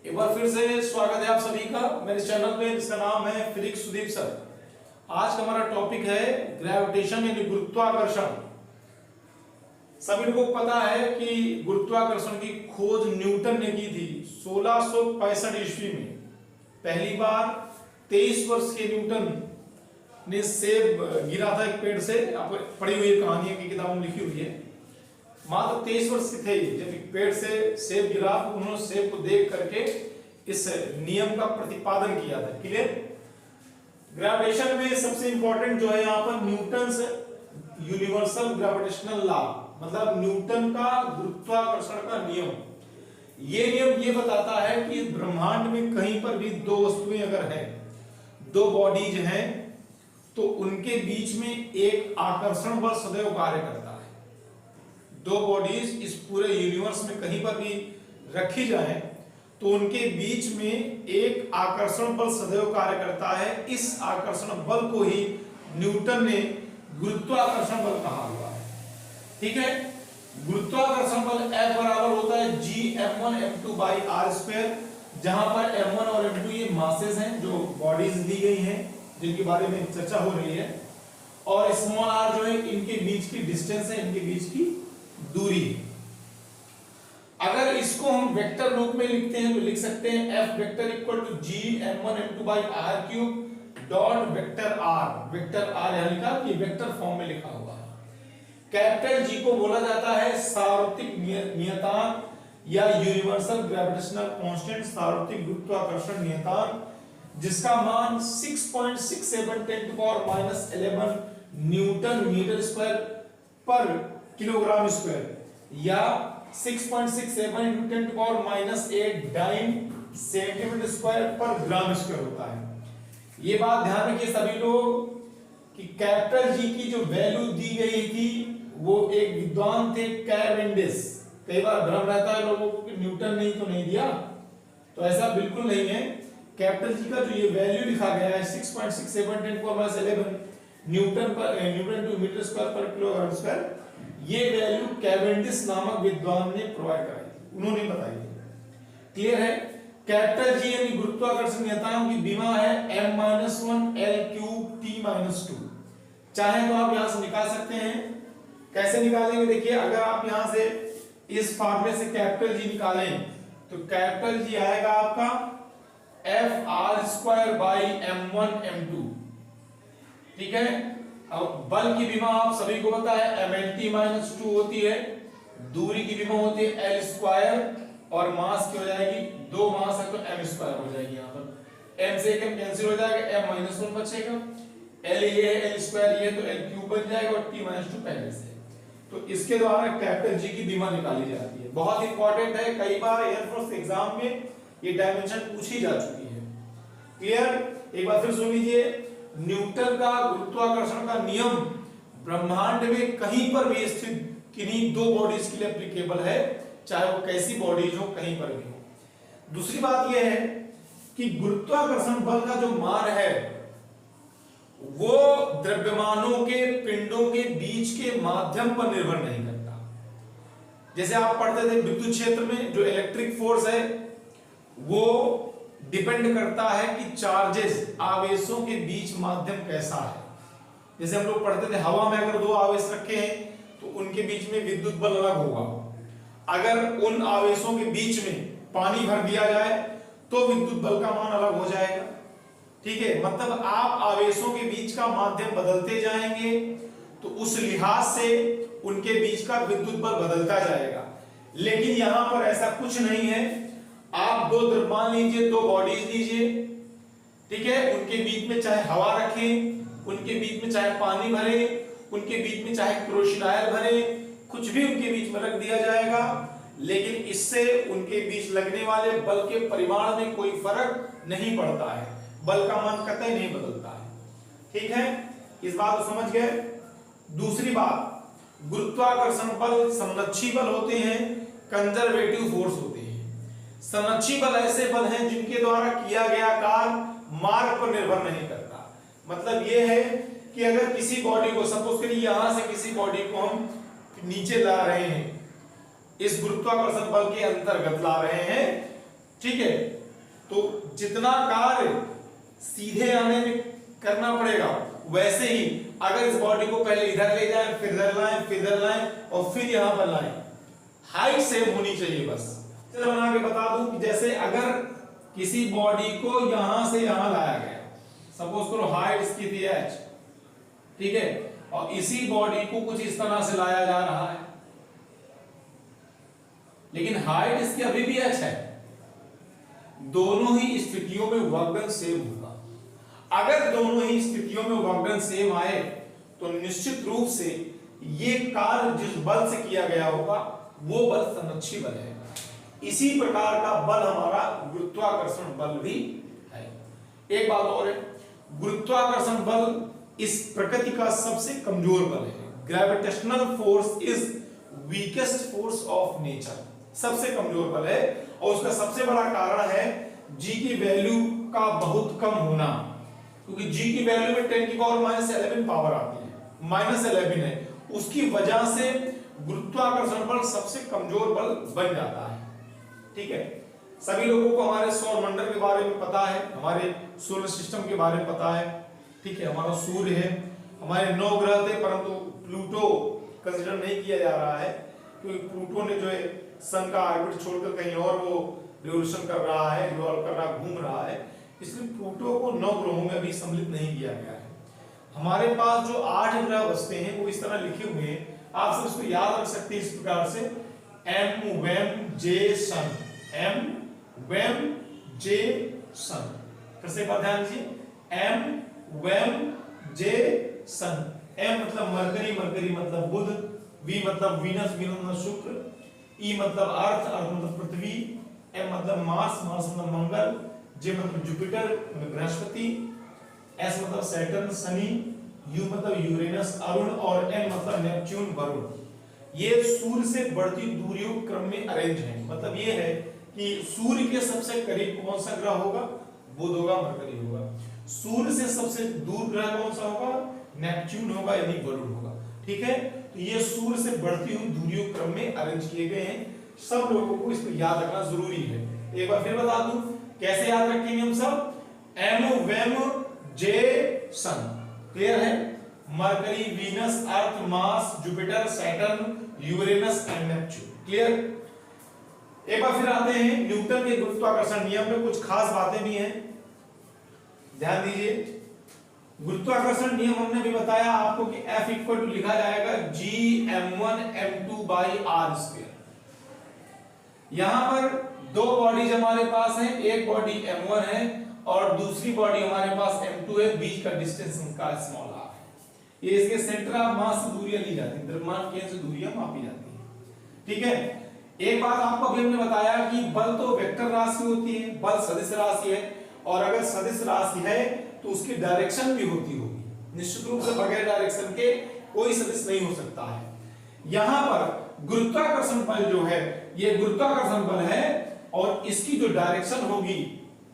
एक बार फिर से स्वागत है आप सभी का मेरे चैनल पे, जिसका नाम है फिजिक्स सुदीप सर। आज का हमारा टॉपिक है ग्रेविटेशन यानी गुरुत्वाकर्षण। सभी लोगों को पता है कि गुरुत्वाकर्षण की खोज न्यूटन ने की थी 1665 ईस्वी में। पहली बार 23 वर्ष के न्यूटन ने सेब गिरा था एक पेड़ से। आप पढ़ी हुई कहानियां की किताबों में लिखी हुई है। मात्र 23 वर्ष के थे जब एक पेड़ से सेब गिरा, तो उन्होंने सेब को देख करके इस नियम का प्रतिपादन किया था। क्लियर? ग्रेविटेशन में सबसे इंपॉर्टेंट जो है यहाँ पर न्यूटन्स यूनिवर्सल ग्रेविटेशनल लॉ, मतलब न्यूटन का गुरुत्वाकर्षण का नियम। ये नियम ये बताता है कि ब्रह्मांड में कहीं पर भी दो वस्तुएं अगर हैं, दो बॉडीज हैं, तो उनके बीच में एक आकर्षण बल सदैव कार्य करता है। दो बॉडीज इस पूरे यूनिवर्स में कहीं पर भी रखी जाए तो उनके बीच में एक आकर्षण बल सदैव कार्य करता है। इस आकर्षण बल को ही न्यूटन ने गुरुत्वाकर्षण बल कहा हुआ है। ठीक है? गुरुत्वाकर्षण बल F बराबर होता है G m1 m2 r square, जहां पर m1 और m2 ये मासेस हैं जो बॉडीज दी गई हैं, जिनके बारे में चर्चा हो रही है, और स्मॉल r जो है इनके बीच की डिस्टेंस है, इनके बीच की दूरी। अगर इसको हम वेक्टर रूप में लिखते हैं तो लिख सकते हैं F vector equal to G m1 m2 r cube dot vector r। Vector r यहां लिखा कि वेक्टर फॉर्म में लिखा हुआ है। कैपिटल G को बोला जाता है सार्वत्रिक नियतांक या यूनिवर्सल ग्रेविटेशनल कांस्टेंट, सार्वत्रिक गुरुत्वाकर्षण नियतांक, जिसका मान 6.67 10 11 न्यूटन मीटर स्क्वायर पर किलोग्राम स्क्वायर या 6.67 10 8 डाइन सेंटीमीटर स्क्वायर पर ग्राम स्क्वायर होता है। ये बात ध्यान रखिए सभी लोग कि कैपिटल जी की जो वैल्यू दी गई थी वो एक विद्वान थे कैवेंडिश। कई बार भ्रम रहता है लोगों को कि न्यूटन ने तो नहीं दिया, तो ऐसा बिल्कुल नहीं है। कैपिटल जी का जो ये वैल्यू लिखा गया है 6.67 10 11 न्यूटन टू मीटर स्क्वायर पर किलोग्राम स्क्वायर, ये वैल्यू कैवेंडिश नामक विद्वान ने प्रोवाइड कराई थी, उन्होंने बताई थी। क्लियर है? कैपिटल जी यानी गुरुत्वाकर्षण नियतांक की विमा है m-1 L3 T-2। चाहे तो आप यहां से निकाल सकते हैं। कैसे निकालेंगे? देखिए, अगर आप यहां से इस फॉर्मूले से कैपिटल जी निकालें तो कैपिटल जी आएगा आपका Fr² बाई m1 m2। ठीक है? अब बल की विमा आप सभी को पता है mlt-2 होती है, दूरी की विमा होती है l स्क्वायर, और मास की हो जाएगी, दो मास है तो m स्क्वायर हो जाएगी। यहाँ पर m से m कैंसिल हो जाएगा, m-1 बचेगा, l ये है, l स्क्वायर ये, तो l क्यूब बन जाएगा, और t-2 पहले से। तो इसके द्वारा कैपिटल जी की विमा निकाली जाती है। बहुत इंपॉर्टेंट है, कई बार एयरफोर्स एग्जाम में ये डायमेंशन पूछी जा चुकी है। क्लियर? एक बार फिर सुन लीजिए, न्यूटन का गुरुत्वाकर्षण का नियम ब्रह्मांड में कहीं पर भी स्थित किन्हीं दो बॉडीज के लिए एप्लीकेबल है, चाहे वो कैसी बॉडीज हो, कहीं पर भी हो। दूसरी बात यह है कि गुरुत्वाकर्षण बल का जो मान है वो द्रव्यमानों के पिंडों के बीच के माध्यम पर निर्भर नहीं करता। जैसे आप पढ़ते थे विद्युत क्षेत्र में जो इलेक्ट्रिक फोर्स है वो डिपेंड करता है कि चार्जेस, आवेशों के बीच माध्यम कैसा है। जैसे हम लोग पढ़ते थे हवा में अगर दो आवेश रखे हैं तो उनके बीच में विद्युत बल अलग होगा। अगर उन आवेशों के बीच में पानी भर दिया जाए तो विद्युत बल का मान अलग हो जाएगा। ठीक है? मतलब आप आवेशों के बीच का माध्यम बदलते जाएंगे तो उस लिहाज से उनके बीच का विद्युत बल बदलता जाएगा। लेकिन यहां पर ऐसा कुछ नहीं है। आप दो द्रव्यमान लीजिए, दो बॉडीज लीजिए, ठीक है, उनके बीच में चाहे हवा रखें, उनके बीच में चाहे पानी भरे, उनके बीच में चाहे केरोसिन ऑयल भरे, कुछ भी उनके बीच में रख दिया जाएगा, लेकिन इससे उनके बीच लगने वाले बल के परिमाण में कोई फर्क नहीं पड़ता है। बल का मान कतई नहीं बदलता है। ठीक है? इस बात को समझ गए? दूसरी बात, गुरुत्वाकर्षण बल संरक्षी बल होते हैं, कंजर्वेटिव फोर्स होते हैं। संरक्षी बल ऐसे बल हैं जिनके द्वारा किया गया कार्य मार्ग पर निर्भर नहीं करता। मतलब यह है कि अगर किसी बॉडी को, सपोज करिए यहां से किसी बॉडी को हम नीचे ला रहे हैं, इस गुरुत्वाकर्षण बल के अंतर्गत ला रहे हैं, ठीक है, तो जितना कार्य सीधे आने में करना पड़ेगा वैसे ही अगर इस बॉडी को पहले इधर ले जाए, फिर इधर लाएं, फिर इधर लाएं और फिर यहां पर लाएं, हाइट सेम होनी चाहिए बस। चलो बना के बता दूं कि जैसे अगर किसी बॉडी को यहां से यहां लाया गया, सपोज करो हाइट इसकी थी h, ठीक है, और इसी बॉडी को कुछ इस तरह से लाया जा रहा है, लेकिन हाइट इसकी अभी भी h है, दोनों ही स्थितियों में वर्क डन सेम होगा। अगर दोनों ही स्थितियों में वर्क डन सेम आए तो निश्चित रूप से ये कार्य जिस बल से किया गया होगा वो बल संरक्षी बल है। इसी प्रकार का बल हमारा गुरुत्वाकर्षण बल भी है। एक बात और है, गुरुत्वाकर्षण बल इस प्रकृति का सबसे कमजोर बल है। Gravitational force is weakest force of nature, सबसे कमजोर बल है और उसका सबसे बड़ा कारण है जी की वैल्यू का बहुत कम होना, क्योंकि जी की वैल्यू में 10 की पावर -11 पावर आती है, -11 है, उसकी वजह से गुरुत्वाकर्षण बल सबसे कमजोर बल बन जाता है। ठीक है, सभी लोगों को हमारे सौर मंडल के बारे में पता है, हमारे सोलर सिस्टम के बारे में पता है। ठीक है, हमारा सूर्य है, हमारे 9 ग्रह थे परंतु प्लूटो कंसीडर नहीं किया जा रहा है, क्योंकि प्लूटो ने जो है सन का ऑर्बिट छोड़कर कहीं और वो रिवोल्यूशन कर रहा है, रिवॉल्व कर रहा, घूम रहा है, इसलिए प्लूटो को 9 ग्रहों में अभी सम्मिलित नहीं किया गया है। हमारे पास जो 8 ग्रह बचते हैं वो इस तरह लिखे हुए हैं, आप सब इसको याद रख सकते हैं इस प्रकार से, एम वेम जे सन, एम वेम जे सन। फिर से बात ध्यान दीजिए, एम वेम जे सन। एम मतलब मरकरी, मरकरी मतलब बुध, वी मतलब वीनस, वीनस मतलब शुक्र, ई मतलब अर्थ, अर्थ मतलब पृथ्वी, एम मतलब मार्स, मार्स मतलब मंगल, जे मतलब जुपिटर बृहस्पति, एस मतलब सैटर्न शनि, यू मतलब यूरेनस अरुण और एन मतलब नेपच्यून वरुण। ये सूर्य से बढ़ती दूरियों क्रम में अरेंज है। मतलब ये है कि सूर्य के सबसे करीब कौन सा ग्रह होगा, बुध होगा, मरकरी होगा। सूर्य से सबसे दूर ग्रह कौन सा होगा, नेपच्यून होगा यानी वरुण होगा। ठीक है, तो ये सूर्य से बढ़ती हुई दूरियों क्रम में अरेंज किए गए हैं। सब लोगों को इसको याद रखना जरूरी है। एक बार फिर बता दूं कैसे याद रखेंगे हम सब, एम वेम जे सन, क्लियर है, mercury, Venus, earth, Mars, Jupiter, Saturn, Uranus and Neptune, clear. एक बार फिर आते हैं न्यूटन के गुरुत्वाकर्षण नियम में, कुछ खास बातें भी हैं, ध्यान दीजिए। गुरुत्वाकर्षण नियम हमने भी बताया आपको कि F इक्वल टू लिखा जाएगा Gm1 m2 by r²। यहां पर दो बॉडीज हमारे पास हैं, एक बॉडी m1 है और दूसरी बॉडी हमारे पास m2 है, बीच का डिस्टेंस उनका स्मॉल r है। ये इसके सेंटर ऑफ मास से दूरियां ली जाती हैं, द्रव्यमान केंद्र से दूरियां मापी जाती हैं। ठीक है, एक बात आपको अभी हमने बताया कि बल तो वेक्टर राशि होती है, बल सदिश राशि है, और अगर सदिश राशि है तो उसकी डायरेक्शन भी होती होगी। निश्चित रूप से बगैर डायरेक्शन के कोई सदिश नहीं हो सकता है। यहां पर गुरुत्वाकर्षण बल जो है ये गुरुत्वाकर्षण बल है और इसकी जो डायरेक्शन होगी,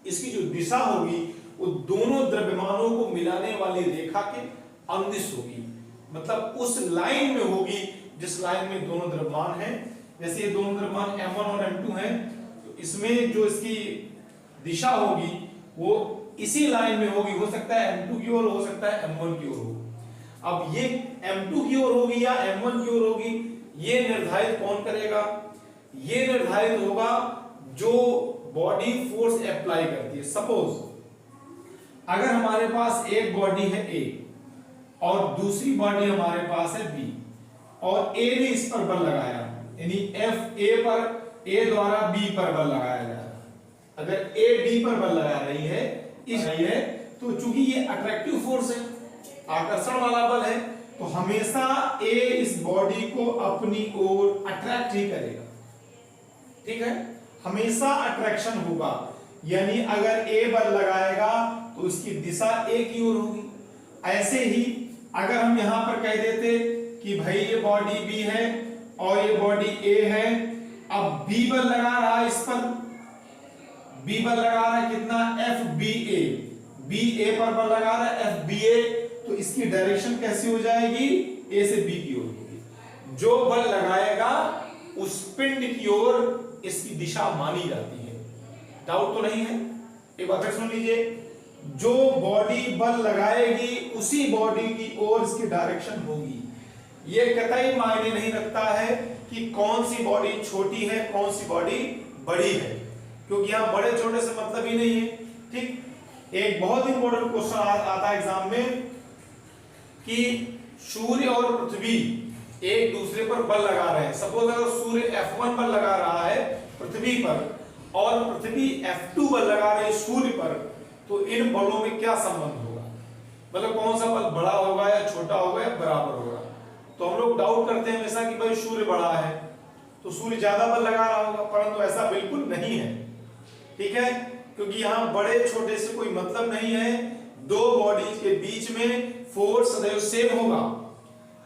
इसकी जो दिशा होगी वो दोनों द्रव्यमानों को मिलाने वाली रेखा के अनुदिश होगी। मतलब उस लाइन में होगी जिस लाइन में दोनों द्रव्यमान हैं। जैसे ये दोनों द्रव्यमान m1 और m2 हैं, तो इसमें जो इसकी दिशा होगी वो इसी लाइन में होगी। हो सकता है m2 की ओर, हो सकता है m1 की ओर हो। अब ये m2 की ओर होगी या m1 की ओर होगी, ये निर्धारित कौन करेगा? ये निर्धारित होगा जो बॉडी फोर्स अप्लाई करती है। सपोज अगर हमारे पास एक बॉडी है A और दूसरी बॉडी हमारे पास है B और A ने इस पर बल लगाया, यानी F A पर, A द्वारा B पर बल लगाया जा रहा है। अगर A B पर बल लगा रही है इस है, तो चूंकि ये अट्रैक्टिव फोर्स है, आकर्षण वाला बल है, तो हमेशा A इस बॉडी को अपनी ओर अट्रैक्ट ही करेगा। ठीक है, हमेशा अट्रैक्शन होगा, यानी अगर A बल लगाएगा तो उसकी दिशा A की ओर होगी। ऐसे ही अगर हम यहां पर कह देते कि भाई ये बॉडी B है और ये बॉडी A है, अब B बल लगा रहा है इस पर, B बल लगा रहा है कितना, FBA, BA पर बल लगा रहा है FBA, तो इसकी डायरेक्शन कैसी हो जाएगी, A से B की ओर होगी। जो बल लगाएगा उस पिंड की ओर इसकी दिशा मानी जाती है। डाउट तो नहीं है? एक बार फिर सुन लीजिए, जो बॉडी बल लगाएगी उसी बॉडी की ओर इसकी डायरेक्शन होगी। ये कतई मायने नहीं रखता है कि कौन सी बॉडी छोटी है कौन सी बॉडी बड़ी है, क्योंकि यहां बड़े छोटे से मतलब ही नहीं है। ठीक, एक बहुत इंपॉर्टेंट क्वेश्चन आता है एग्जाम में कि सूर्य और पृथ्वी एक दूसरे पर बल लगा रहे हैं। सपोज अगर सूर्य F1 बल लगा रहा है पृथ्वी पर और पृथ्वी F2 बल लगा रही है सूर्य पर, तो इन बलों में क्या संबंध होगा, मतलब कौन सा बल बड़ा होगा या छोटा होगा या बराबर होगा। तो हम लोग डाउट करते हैं हमेशा कि भाई सूर्य बड़ा है तो सूर्य ज्यादा बल लगा रहा होगा, परंतु ऐसा बिल्कुल नहीं है। ठीक है, क्योंकि यहाँ बड़े छोटे से कोई मतलब नहीं है। दो बॉडीज के बीच में फोर्स सदैव सेम होगा,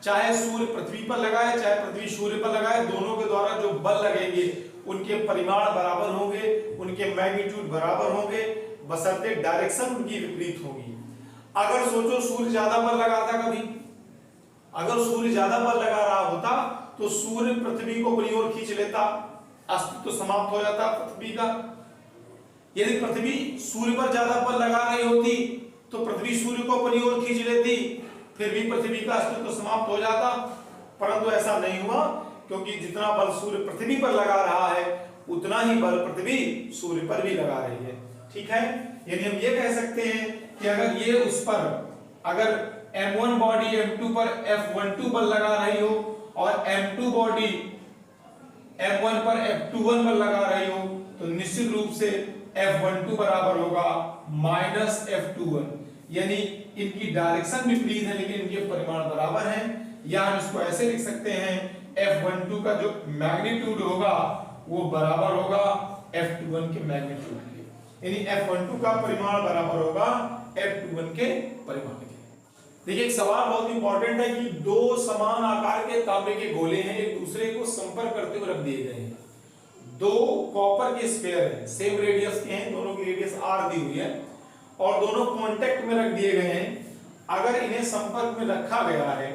चाहे सूर्य पृथ्वी पर लगाए चाहे पृथ्वी सूर्य पर लगाए, दोनों के द्वारा जो बल लगेंगे उनके परिमाण बराबर होंगे, उनके मैग्नीट्यूड बराबर होंगे, बशर्ते डायरेक्शन उनकी विपरीत होगी। अगर सोचो सूर्य ज्यादा बल लगाता, कभी अगर सूर्य ज्यादा बल लगा रहा होता तो सूर्य पृथ्वी को अपनी ओर खींच लेता, अस्तित्व तो समाप्त हो जाता पृथ्वी का। यदि पृथ्वी सूर्य पर ज्यादा बल लगा रही होती तो पृथ्वी सूर्य को अपनी ओर खींच लेती, फिर भी पृथ्वी का अस्तित्व तो समाप्त हो जाता, परंतु ऐसा नहीं हुआ, क्योंकि जितना बल सूर्य पृथ्वी पर लगा रहा है उतना ही बल पृथ्वी सूर्य पर भी लगा रही है। ठीक है, यानी हम ये कह सकते हैं कि अगर ये उस पर अगर M1 बॉडी M2 पर F12 बल लगा रही हो और M2 बॉडी M1 पर F21 बल लगा रही हो, तो निश्चित रूप से F12 बराबर होगा माइनस F21, यानी इनकी डायरेक्शन विपरीत है लेकिन इनके परिमाण बराबर हैं। या हम इसको ऐसे लिख सकते हैं F12 का जो मैग्नीट्यूड होगा वो बराबर होगा F21 के मैग्नीट्यूड के, यानी F12 का परिमाण बराबर होगा F21 के परिमाण के। देखिए, एक सवाल बहुत इंपॉर्टेंट है कि दो समान आकार के तांबे के गोले हैं, एक दूसरे को संपर्क करते हुए रख दिए गए हैं। दो कॉपर के स्फीयर हैं, सेम रेडियस के हैं, दोनों की रेडियस r दी हुई है और दोनों कांटेक्ट में रख दिए गए हैं। अगर इन्हें संपर्क में रखा गया है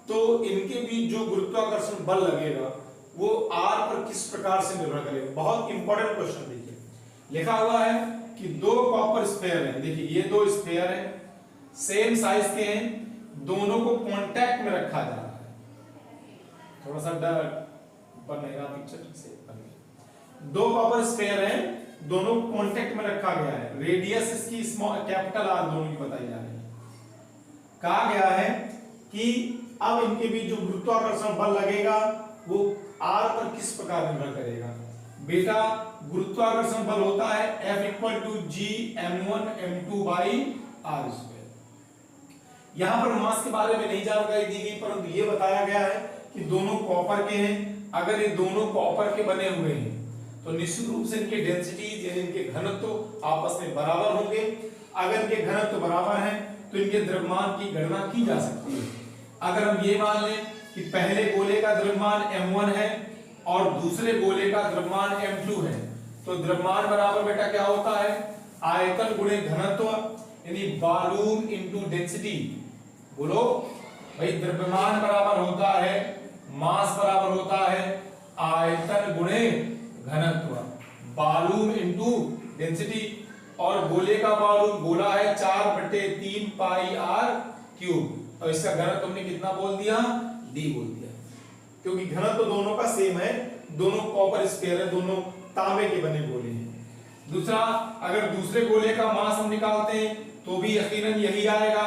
तो इनके बीच जो गुरुत्वाकर्षण बल लगेगा वो r पर किस प्रकार से निर्भर करेगा। बहुत इंपॉर्टेंट क्वेश्चन, देखिए लिखा हुआ है कि दो कॉपर स्फीयर हैं। देखिए ये दो स्फीयर हैं, सेम साइज के हैं, दोनों को कांटेक्ट में रखा जा रहा है। थोड़ा सा बनेगा पिक्चर से। दो कॉपर स्फीयर हैं, दोनों कांटेक्ट में रखा गया है, रेडियस इसकी स्मॉल कैपिटल R दोनों की बताई जा रही है। कहा गया है कि अब इनके बीच जो गुरुत्वाकर्षण बल लगेगा वो R पर किस प्रकार निर्भर करेगा। बेटा, गुरुत्वाकर्षण बल होता है F=G(m1m2/r²). यहां पर मास के बारे में नहीं जानकारी दी गई, परंतु ये बताया गया है कि दोनों कॉपर के हैं। अगर ये दोनों कॉपर के बने हुए हैं तो निश्चित रूप से इनके डेंसिटीज यानी इनके घनत्व आपस में बराबर होंगे। अगर इनके घनत्व बराबर हैं तो इनके द्रव्यमान की गणना की जा सकती है। अगर हम ये मान लें कि पहले गोले का द्रव्यमान m1 है और दूसरे गोले का द्रव्यमान m2 है, तो द्रव्यमान बराबर बेटा क्या होता है, आयतन गुणे घनत्व, यानी वॉल्यूम इनटू डेंसिटी। बोलो भाई, द्रव्यमान बराबर होता है, मास बराबर होता है आयतन गुणे घनत्व, वॉल्यूम इनटू डेंसिटी। और गोले का वॉल्यूम, गोला है 4/3 पाई r³ और इसका घनत्व हमने कितना बोल दिया, d बोल दिया, क्योंकि घनत्व दोनों का सेम है, दोनों कॉपर स्फीयर है, दोनों तांबे के बने गोले हैं। दूसरा, अगर दूसरे गोले का मास हम निकालते हैं तो भी यकीनन यही आएगा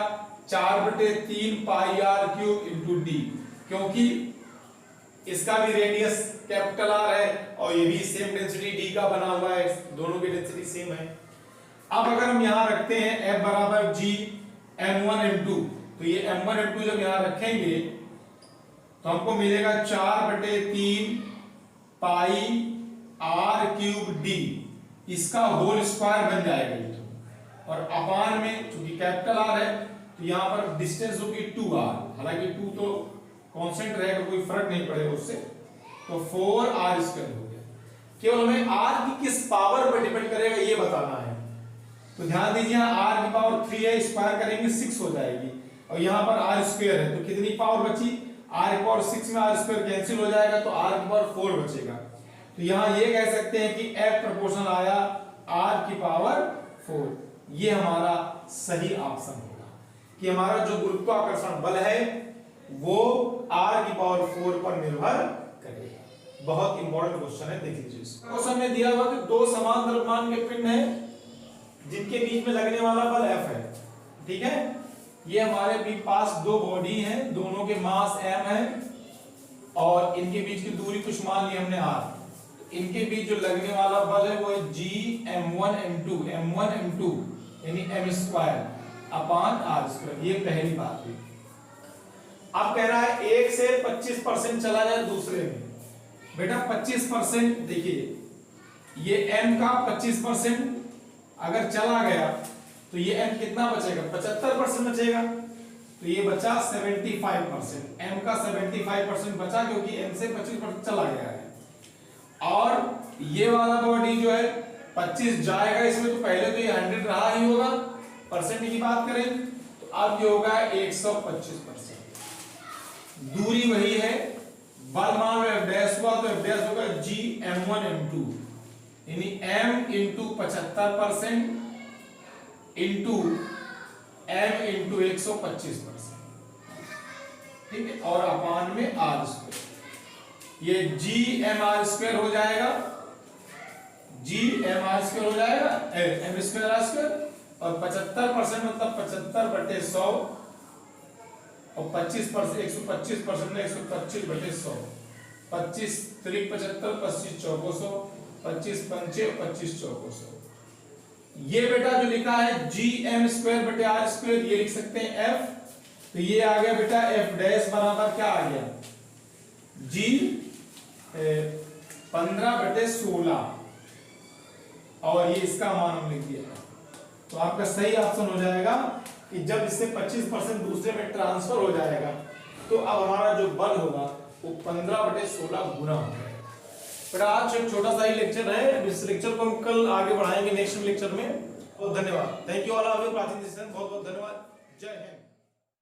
4/3 पाई r³ इंटू d, क्योंकि इसका भी रेडियस कैपिटल R है और ये भी सेम डेंसिटी d का बना हुआ है, दोनों की डेंसिटी सेम है। अब अगर हम यहां रखते हैं F बराबर G(m1m2), तो ये m1m2 जब यहां रखेंगे तो हमको मिलेगा 4/3 पाई r³ d, इसका होल स्क्वायर बन जाएगा ये तो। और अपान में चूंकि कैपिटल R है तो यहां पर डिस्टेंस होगी 2r, हालांकि 2 तो कांस्टेंट रहेगा, कोई फर्क नहीं पड़ेगा उससे, तो 4r² हो गया। केवल हमें r की किस पावर पर डिपेंड करेगा ये बताना है। तो ध्यान दीजिए, r की पावर 3 है, स्क्वायर करेंगे 6 हो जाएगी, और यहाँ पर r² है तो कितनी पावर बची, r की पावर 6 में r² कैंसिल हो जाएगा तो r की पावर 4 बचेगा। तो यहाँ ये कह सकते हैं कि F प्रोपोर्शनल आया r की पावर 4। ये हमारा सही ऑप्शन होगा कि हमारा जो गुरुत्वाकर्षण बल है वो r की पावर 4 पर निर्भर करेगा। बहुत इंपॉर्टेंट क्वेश्चन है, देख लीजिए। क्वेश्चन में दिया हुआ कि दो समान द्रव्यमान के पिंड हैं जिनके बीच में लगने वाला बल F है, ठीक है। ये हमारे भी पास दो बॉडी हैं, दोनों के मास m है और इनके बीच की दूरी कुछ मान ली हमने r। तो इनके बीच जो लगने वाला बल है वो है G m1 m2 यानी m² अपान r²। ये पहली बात हुई। अब कह रहा है एक से 25% चला जाए दूसरे में। बेटा 25% देखिए ये m का 25% अगर चला गया तो ये m कितना बचेगा, 75% बचेगा। तो ये बचा 75%, m का 75% बचा क्योंकि m से 25% चला गया है। और ये वाला बॉडी जो है 25 जाएगा इसमें, तो पहले तो ये 100 रहा ही होगा। परसेंट की बात करें तो अब ये होगा 125%। दूरी वही है, बल मान लो F' हुआ तो F' होगा G m1 m2 यानी m into 75% into m into 125%, ठीक है। और अपान में r², ये G m r² हो जाएगा, G m r² हो जाएगा, m² r²। और 75% मतलब 75/100 और 25% 125% में 125/100। 25 3 75, 25 2400, 25 5 25 2400। ये बेटा जो लिखा है Gm²/r², ये लिख सकते हैं F। तो ये आ गया बेटा F' बराबर क्या आ गया, G 15/16 और ये इसका मान हम लिख दिया। तो आपका सही ऑप्शन हो जाएगा कि जब इससे 25% दूसरे में ट्रांसफर हो जाएगा तो अब हमारा जो बल होगा वो 15/16 गुना हो जाएगा। बेटा आज एक छोटा सा ही लेक्चर है, इस लेक्चर को हम कल आगे बढ़ाएंगे नेक्स्ट लेक्चर में। बहुत धन्यवाद, thank you all of you. बहुत बहुत धन्यवाद, जय हिंद।